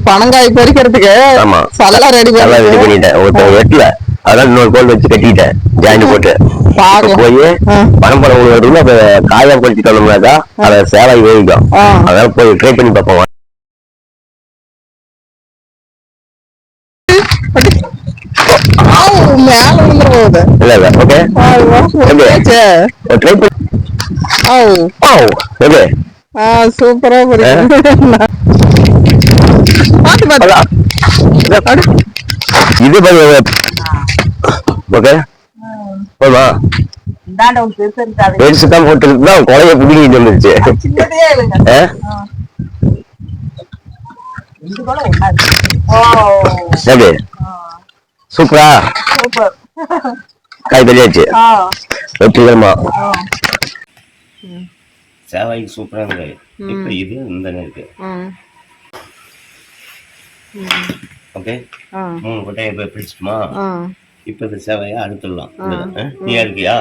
பனங்காய் பொரிக்கிறதுக்கு ஆமா சல்லா ரெடி பண்ணிட்டேன். ஒருத்தர் வெட்டல, அதான் இன்னொரு கோல் வச்சு கட்டிட்டேன் ஜாயிண்ட் போட்டு. போய் பனம்பழம் வரும்ல, அப்ப காயா பொரிச்சுட்டோம்னாக்கா அதை சேவை வேவிக்கும். அதனால போய் ட்ரை பண்ணி பார்ப்போம். மேல விழுந்துற போகுது. இல்ல இல்ல, ஓகே ட்ரை பண்ணி. சூப்பரா இது ஓகே போதுமா? பெருசு தான் போட்டுருக்குதான் கொலைய பிடிக்கிட்டு வந்துருச்சு. சரி, சூப்பரா காய் தெரியாச்சு. வெற்றிகரமா சேவாய்க்கு சூப்பரா இருக்கு. இப்ப இது இந்த இருக்கு. ஓகே, 3 கொட்டையை இப்ப பிடிச்சிட்டுமா? இப்ப இந்த சேவையை அறுத்துடலாம். நீ இருக்கியா?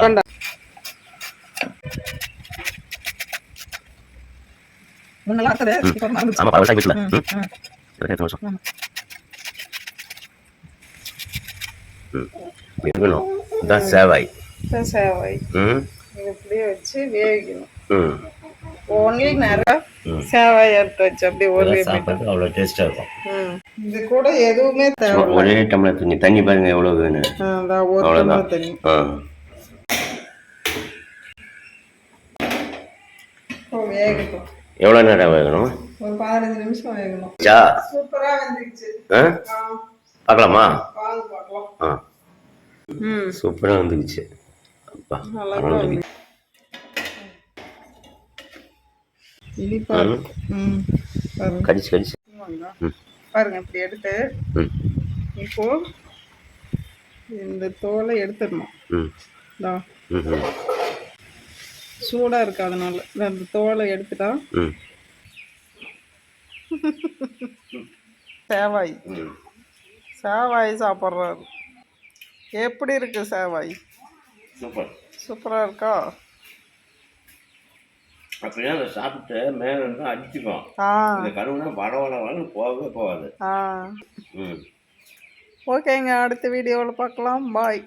சேவாய் சேவாய் இப்படியே வச்சு வேவிக்கணும். ஒன்லி நேரம் சேவாய் எடுத்து வச்சு அப்படியே சாப்பிட்டு அவ்வளவு டேஸ்டா இருக்கும். இது கூட எதுவுமே தேவை. ஒரே டம்ளர் தண்ணி பாருங்க எவ்வளவு வேணும். அவ்வளவுதான். வேகட்டும். எவ்வளவு நேரம் வேகணும்? ஒரு 15 நிமிஷம் வேகணும். சூப்பரா வந்துருச்சு. பார்க்கலாமா? பார்க்கலாம். சூப்பரா வந்துருச்சு. அப்பா கடிச்சு கடிச்சு பாருங்க. இப்படி எடுத்து இப்போ இந்த தோலை எடுத்துடணும். சூடா இருக்கு, அதனால அந்த தோலை எடுத்துட்டா சேவாய் சேவாய் சாப்பிட்றாரு. எப்படி இருக்கு சேவாய்? சூப்பரா இருக்கா? அப்படியே அதை சாப்பிட்டு மேல இருந்து அடிச்சுக்கும். இந்த கருவுனா வளவளன்னு போகவே போகாது. ஓகேங்க, அடுத்த வீடியோவில் பார்க்கலாம். பாய்.